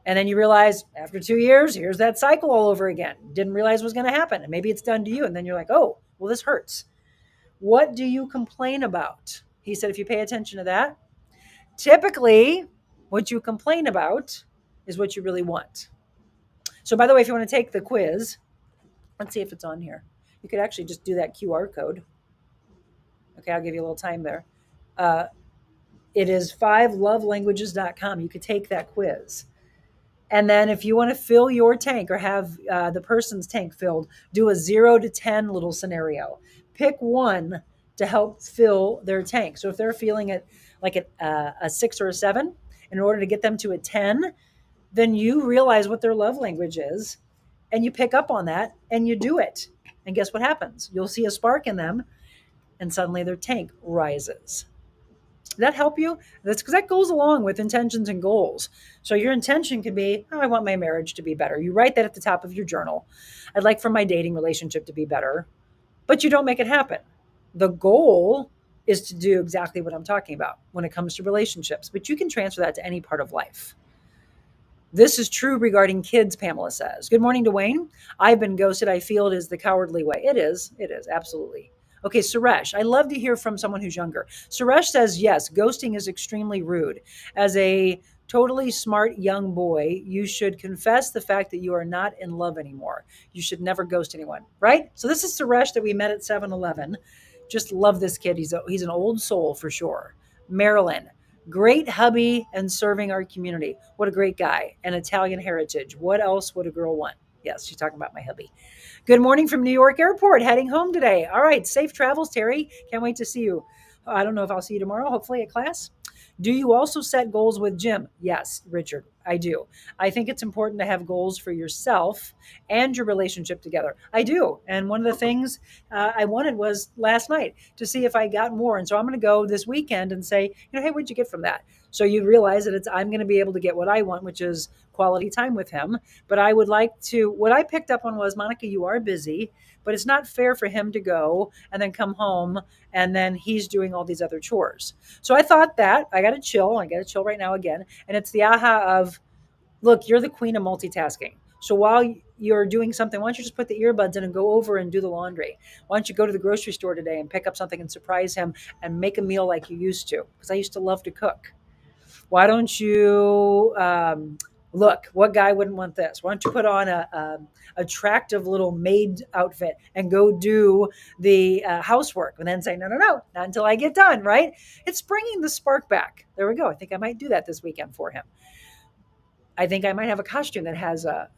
And then you realize after 2 years, here's that cycle all over again. Didn't realize it was going to happen. And maybe it's done to you. And then you're like, oh, well, this hurts. What do you complain about? He said, if you pay attention to that, typically what you complain about is what you really want. So by the way, if you want to take the quiz, let's see if it's on here. You could actually just do that QR code. Okay, I'll give you a little time there. It is 5lovelanguages.com. You could take that quiz. And then if you want to fill your tank or have the person's tank filled, do a 0 to 10 little scenario. Pick one to help fill their tank. So if they're feeling it like a 6 or a 7, in order to get them to a 10, then you realize what their love language is and you pick up on that and you do it. And guess what happens? You'll see a spark in them and suddenly their tank rises. Does that help you? That's because that goes along with intentions and goals. So your intention could be, oh, I want my marriage to be better. You write that at the top of your journal. I'd like for my dating relationship to be better, but you don't make it happen. The goal is to do exactly what I'm talking about when it comes to relationships, but you can transfer that to any part of life. This is true regarding kids, Pamela says. Good morning, Dwayne. I've been ghosted. I feel it is the cowardly way. It is, absolutely. Okay, Suresh, I love to hear from someone who's younger. Suresh says, yes, ghosting is extremely rude. As a totally smart young boy, you should confess the fact that you are not in love anymore. You should never ghost anyone, right? So this is Suresh that we met at 7-Eleven. Just love this kid. He's an old soul for sure. Marilyn, great hubby and serving our community. What a great guy. And Italian heritage. What else would a girl want? Yes, she's talking about my hubby. Good morning from New York Airport, heading home today. All right, safe travels, Terry. Can't wait to see you. I don't know if I'll see you tomorrow, hopefully at class. Do you also set goals with Jim? Yes, Richard, I do. I think it's important to have goals for yourself and your relationship together. I do. And one of the things I wanted was last night to see if I got more. And so I'm going to go this weekend and say, hey, what'd you get from that? So you realize that I'm going to be able to get what I want, which is quality time with him. But I would like to, what I picked up on was, Monica, you are busy, but it's not fair for him to go and then come home and then he's doing all these other chores. So I thought that I got to chill. I got to chill right now again. And it's the aha of, look, you're the queen of multitasking. So while you're doing something, why don't you just put the earbuds in and go over and do the laundry? Why don't you go to the grocery store today and pick up something and surprise him and make a meal like you used to? Because I used to love to cook. Why don't you, look, what guy wouldn't want this? Why don't you put on a attractive little maid outfit and go do the housework and then say, no, not until I get done, right? It's bringing the spark back. There we go. I think I might do that this weekend for him. I think I might have a costume that has a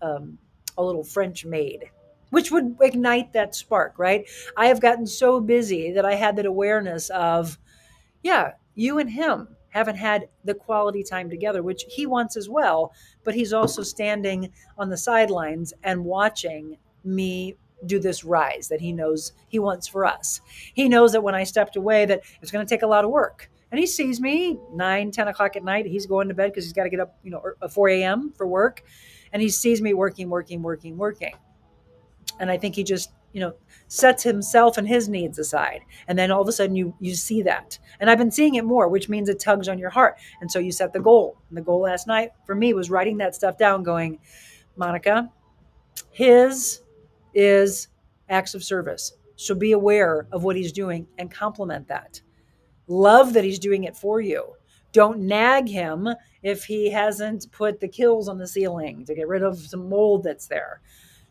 little French maid, which would ignite that spark, right? I have gotten so busy that I had that awareness of, yeah, you and him haven't had the quality time together, which he wants as well, but he's also standing on the sidelines and watching me do this rise that he knows he wants for us. He knows that when I stepped away that it's going to take a lot of work. And he sees me 9, 10 o'clock at night. He's going to bed because he's got to get up, 4 a.m. for work. And he sees me working. And I think he just sets himself and his needs aside. And then all of a sudden you see that. And I've been seeing it more, which means it tugs on your heart. And so you set the goal. And the goal last night for me was writing that stuff down, going, Monica, his is acts of service. So be aware of what he's doing and compliment that. Love that he's doing it for you. Don't nag him if he hasn't put the kills on the ceiling to get rid of some mold that's there.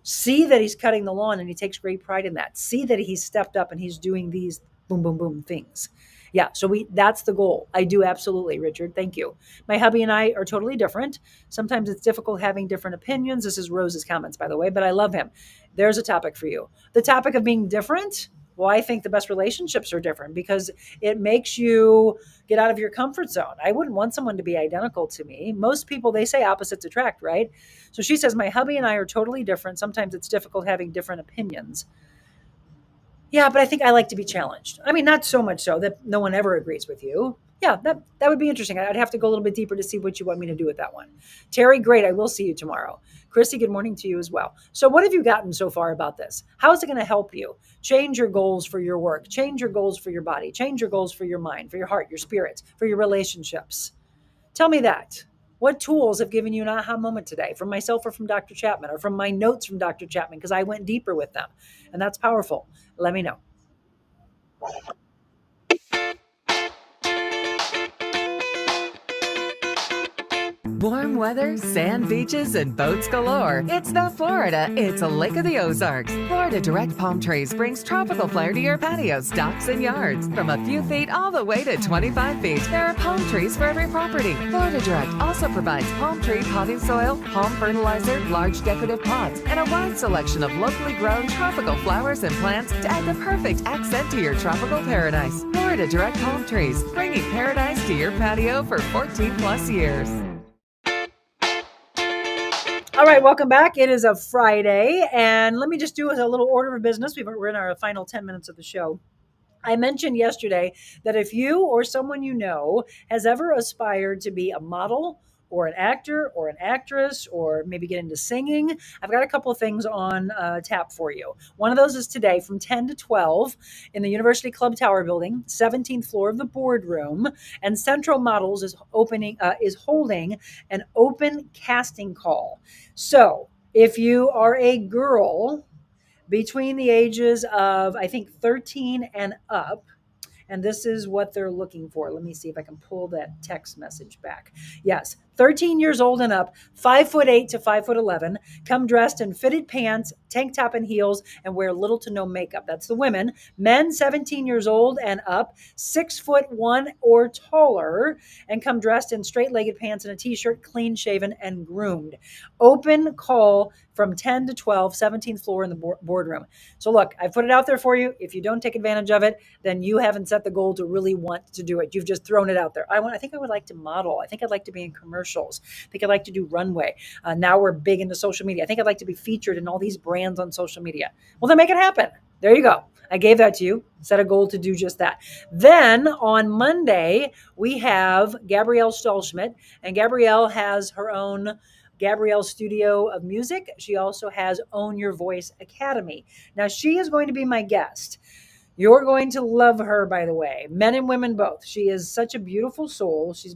See that he's cutting the lawn and he takes great pride in that. See that he's stepped up and he's doing these boom, boom, boom things. Yeah, so that's the goal. I do absolutely, Richard. Thank you. My hubby and I are totally different. Sometimes it's difficult having different opinions. This is Rose's comments, by the way, but I love him. There's a topic for you. The topic of being different. Well, I think the best relationships are different because it makes you get out of your comfort zone. I wouldn't want someone to be identical to me. Most people, they say opposites attract, right? So she says, my hubby and I are totally different. Sometimes it's difficult having different opinions. Yeah, but I think I like to be challenged. I mean, not so much so that no one ever agrees with you. Yeah, that would be interesting. I'd have to go a little bit deeper to see what you want me to do with that one. Terry, great. I will see you tomorrow. Chrissy, good morning to you as well. So what have you gotten so far about this? How is it going to help you change your goals for your work, change your goals for your body, change your goals for your mind, for your heart, your spirit, for your relationships? Tell me that. What tools have given you an aha moment today from myself or from Dr. Chapman or from my notes from Dr. Chapman? Because I went deeper with them and that's powerful. Let me know. Warm weather, sand beaches, and boats galore. It's the Florida. It's a Lake of the Ozarks. Florida Direct Palm Trees brings tropical flair to your patios, docks, and yards. From a few feet all the way to 25 feet, there are palm trees for every property. Florida Direct also provides palm tree potting soil, palm fertilizer, large decorative pots, and a wide selection of locally grown tropical flowers and plants to add the perfect accent to your tropical paradise. Florida Direct Palm Trees, bringing paradise to your patio for 14 plus years. All right, welcome back. It is a Friday, and let me just do a little order of business. We're in our final 10 minutes of the show. I mentioned yesterday that if you or someone you know has ever aspired to be a model or an actor or an actress or maybe get into singing, I've got a couple of things on tap for you. One of those is today from 10 to 12 in the University Club Tower building, 17th floor of the boardroom, and Central Models is holding an open casting call. So if you are a girl between the ages of, I think, 13 and up, and this is what they're looking for. Let me see if I can pull that text message back. Yes, 13 years old and up, 5'8" to 5'11", come dressed in fitted pants, tank top and heels, and wear little to no makeup. That's the women. Men 17 years old and up, 6'1" or taller, and come dressed in straight-legged pants and a t-shirt, clean shaven and groomed. Open call from 10 to 12, 17th floor in the boardroom. So look, I put it out there for you. If you don't take advantage of it, then you haven't set the goal to really want to do it. You've just thrown it out there. I think I would like to model. I think I'd like to be in commercials. I think I'd like to do runway. Now we're big into social media. I think I'd like to be featured in all these brands on social media. Well, then make it happen. There you go. I gave that to you. Set a goal to do just that. Then on Monday, we have Gabrielle Stallschmidt, and Gabrielle has her own Gabrielle Studio of Music. She also has Own Your Voice Academy. Now, she is going to be my guest. You're going to love her, by the way, men and women both. She is such a beautiful soul. She's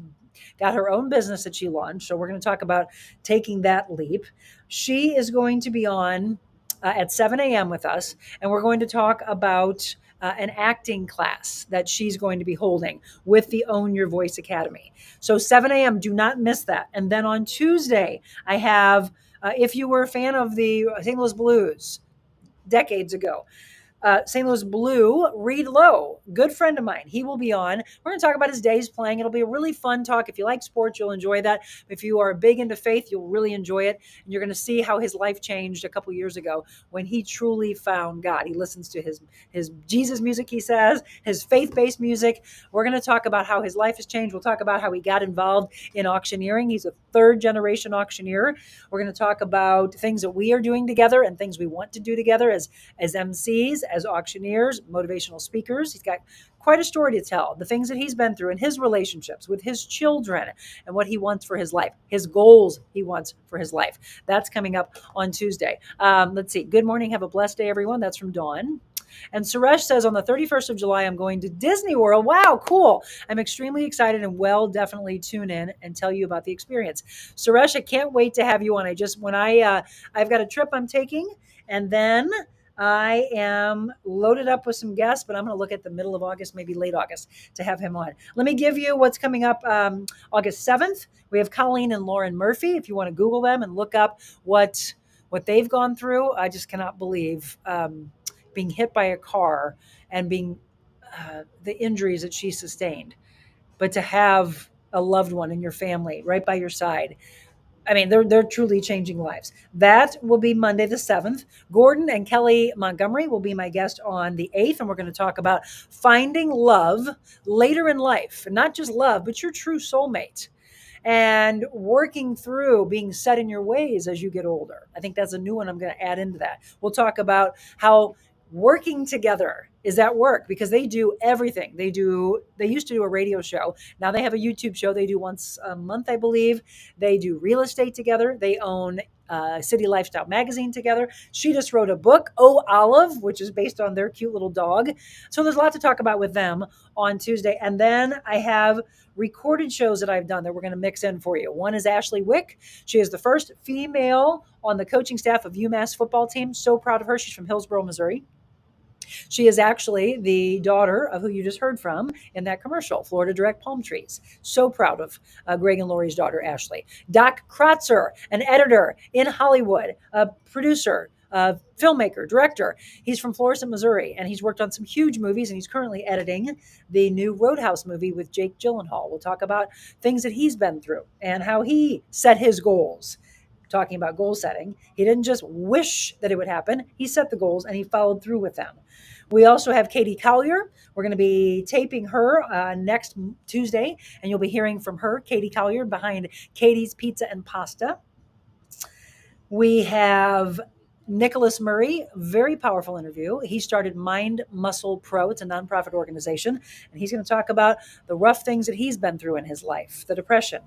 got her own business that she launched. So we're going to talk about taking that leap. She is going to be on at 7 a.m. with us, and we're going to talk about an acting class that she's going to be holding with the Own Your Voice Academy. So 7 a.m., do not miss that. And then on Tuesday, I have, if you were a fan of the St. Louis Blues decades ago, St. Louis Blue, Reed Lowe, good friend of mine. He will be on. We're going to talk about his days playing. It'll be a really fun talk. If you like sports, you'll enjoy that. If you are big into faith, you'll really enjoy it. And you're going to see how his life changed a couple years ago when he truly found God. He listens to his Jesus music, he says, his faith-based music. We're going to talk about how his life has changed. We'll talk about how he got involved in auctioneering. He's a third-generation auctioneer. We're going to talk about things that we are doing together and things we want to do together as MCs as auctioneers, motivational speakers. He's got quite a story to tell, the things that he's been through in his relationships with his children and what he wants for his life, his goals he wants for his life. That's coming up on Tuesday. Let's see. Good morning. Have a blessed day, everyone. That's from Dawn. And Suresh says on the 31st of July, I'm going to Disney World. Wow, cool. I'm extremely excited and will definitely tune in and tell you about the experience. Suresh, I can't wait to have you on. I've got a trip I'm taking, and then I am loaded up with some guests, but I'm going to look at the middle of August, maybe late August, to have him on. Let me give you what's coming up August 7th. We have Colleen and Lauren Murphy. If you want to Google them and look up what they've gone through, I just cannot believe being hit by a car and being the injuries that she sustained. But to have a loved one in your family right by your side, I mean, they're truly changing lives. That will be Monday the 7th. Gordon and Kelly Montgomery will be my guest on the 8th, and we're going to talk about finding love later in life. And not just love, but your true soulmate. And working through being set in your ways as you get older. I think that's a new one I'm going to add into that. We'll talk about how working together is at work, because they do everything. They used to do a radio show. Now they have a YouTube show they do once a month, I believe. They do real estate together. They own City Lifestyle magazine together. She just wrote a book, Oh Olive, which is based on their cute little dog. So there's a lot to talk about with them on Tuesday. And then I have recorded shows that I've done that we're going to mix in for you. One is Ashley Wick. She is the first female on the coaching staff of UMass football team. So proud of her. She's from Hillsborough, Missouri. She is actually the daughter of who you just heard from in that commercial, Florida Direct Palm Trees. So proud of Greg and Lori's daughter, Ashley. Doc Kratzer, an editor in Hollywood, a producer, filmmaker, director. He's from Florissant, Missouri, and he's worked on some huge movies, and he's currently editing the new Roadhouse movie with Jake Gyllenhaal. We'll talk about things that he's been through and how he set his goals. Talking about goal setting, he didn't just wish that it would happen. He set the goals and he followed through with them. We also have Katie Collier. We're going to be taping her next Tuesday, and you'll be hearing from her, Katie Collier, behind Katie's Pizza and Pasta. We have Nicholas Murray, very powerful interview. He started Mind Muscle Pro. It's a nonprofit organization, and he's going to talk about the rough things that he's been through in his life, the depression.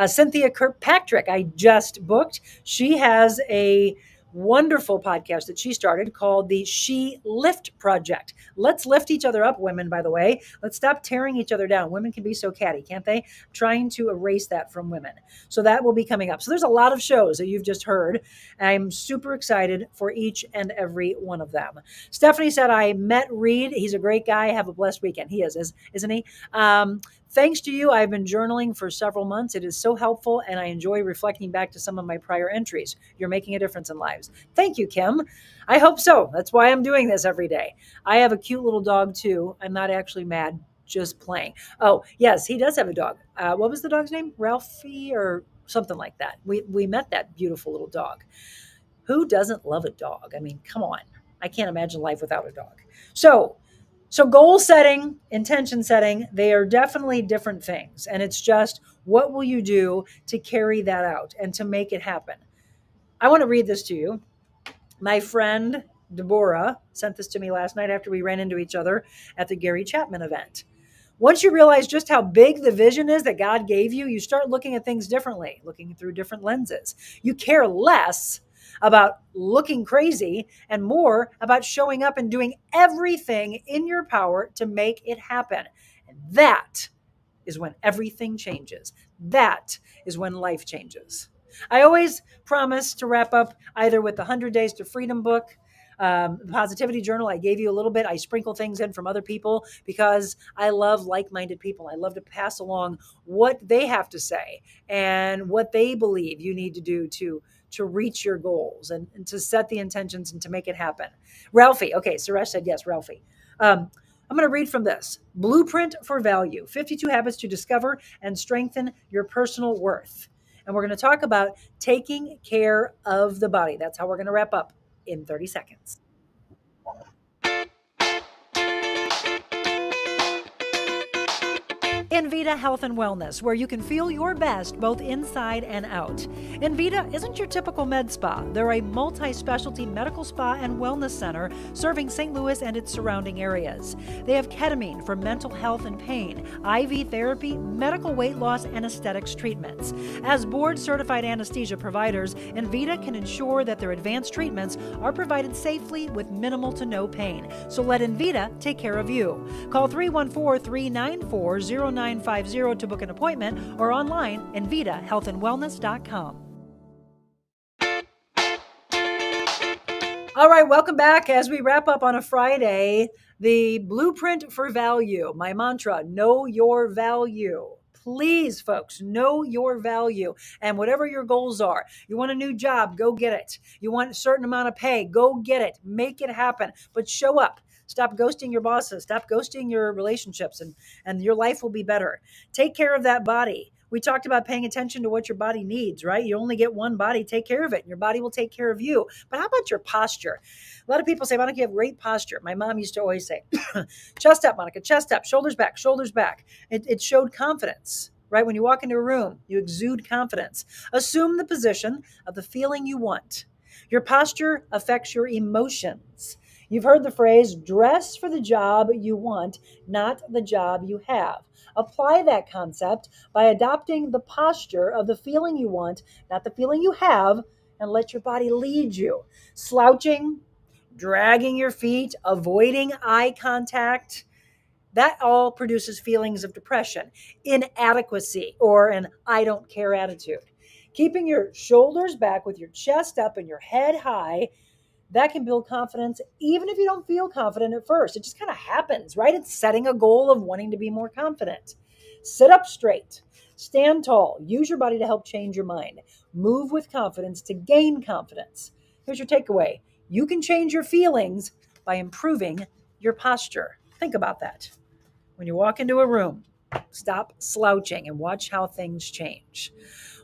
Cynthia Kirkpatrick, I just booked. She has a wonderful podcast that she started called the She Lift Project. Let's lift each other up, women, by the way. Let's stop tearing each other down. Women can be so catty, can't they? I'm trying to erase that from women. So that will be coming up. So there's a lot of shows that you've just heard. I'm super excited for each and every one of them. Stephanie said, I met Reed. He's a great guy. Have a blessed weekend. He is, isn't he? Thanks to you, I've been journaling for several months. It is so helpful, and I enjoy reflecting back to some of my prior entries. You're making a difference in lives. Thank you, Kim. I hope so. That's why I'm doing this every day. I have a cute little dog, too. I'm not actually mad, just playing. Oh, yes, he does have a dog. What was the dog's name? Ralphie or something like that. We met that beautiful little dog. Who doesn't love a dog? I mean, come on. I can't imagine life without a dog. So goal setting, intention setting, they are definitely different things. And it's just, what will you do to carry that out and to make it happen? I want to read this to you. My friend Deborah sent this to me last night after we ran into each other at the Gary Chapman event. Once you realize just how big the vision is that God gave you, you start looking at things differently, looking through different lenses. You care less about looking crazy and more about showing up and doing everything in your power to make it happen. And that is when everything changes. That is when life changes. I always promise to wrap up either with the 100 Days to Freedom book, the Positivity Journal. I gave you a little bit. I sprinkle things in from other people because I love like-minded people. I love to pass along what they have to say and what they believe you need to do to reach your goals and to set the intentions and to make it happen. Ralphie. Okay, Suresh said yes, Ralphie. I'm going to read from this. Blueprint for Value, 52 Habits to Discover and Strengthen Your Personal Worth. And we're going to talk about taking care of the body. That's how we're going to wrap up in 30 seconds. Invita Health and Wellness, where you can feel your best both inside and out. Invita isn't your typical med spa. They're a multi-specialty medical spa and wellness center serving St. Louis and its surrounding areas. They have ketamine for mental health and pain, IV therapy, medical weight loss, and aesthetics treatments. As board-certified anesthesia providers, Invita can ensure that their advanced treatments are provided safely with minimal to no pain. So let Invita take care of you. Call 314-394-0950 to book an appointment or online invitahealthandwellness.com. All right, welcome back. As we wrap up on a Friday, the blueprint for value, my mantra, know your value. Please, folks, know your value. And whatever your goals are, you want a new job, go get it. You want a certain amount of pay, go get it. Make it happen, but show up. Stop ghosting your bosses. Stop ghosting your relationships, and your life will be better. Take care of that body. We talked about paying attention to what your body needs, right? You only get one body. Take care of it, and your body will take care of you. But how about your posture? A lot of people say, Monica, you have great posture. My mom used to always say, chest up, Monica, chest up, shoulders back, shoulders back. It showed confidence, right? When you walk into a room, you exude confidence. Assume the position of the feeling you want. Your posture affects your emotions. You've heard the phrase, dress for the job you want, not the job you have. Apply that concept by adopting the posture of the feeling you want, not the feeling you have, and let your body lead you. Slouching, dragging your feet, avoiding eye contact, that all produces feelings of depression, inadequacy, or an I don't care attitude. Keeping your shoulders back with your chest up and your head high, that can build confidence even if you don't feel confident at first. It just kind of happens, right? It's setting a goal of wanting to be more confident. Sit up straight, stand tall, use your body to help change your mind. Move with confidence to gain confidence. Here's your takeaway. You can change your feelings by improving your posture. Think about that. When you walk into a room, stop slouching and watch how things change.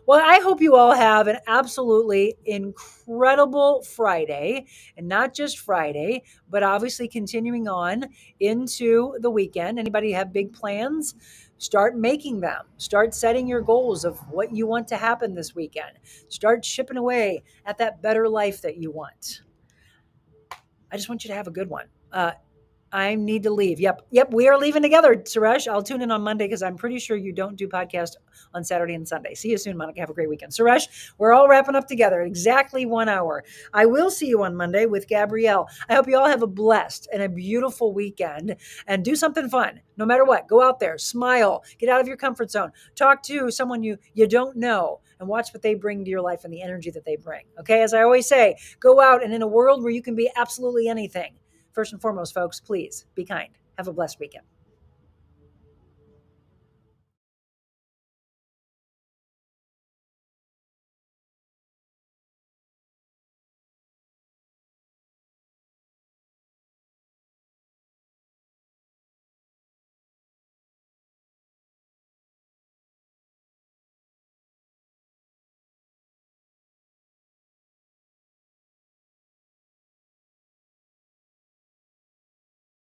Well, I hope you all have an absolutely incredible Friday, and not just Friday, but obviously continuing on into the weekend. Anybody have big plans? Start making them. Start setting your goals of what you want to happen this weekend. Start chipping away at that better life that you want. I just want you to have a good one. I need to leave. Yep. We are leaving together, Suresh. I'll tune in on Monday because I'm pretty sure you don't do podcast on Saturday and Sunday. See you soon, Monica. Have a great weekend. Suresh, we're all wrapping up together exactly 1 hour. I will see you on Monday with Gabrielle. I hope you all have a blessed and a beautiful weekend and do something fun. No matter what, go out there, smile, get out of your comfort zone, talk to someone you don't know, and watch what they bring to your life and the energy that they bring. Okay. As I always say, go out and in a world where you can be absolutely anything. First and foremost, folks, please be kind. Have a blessed weekend.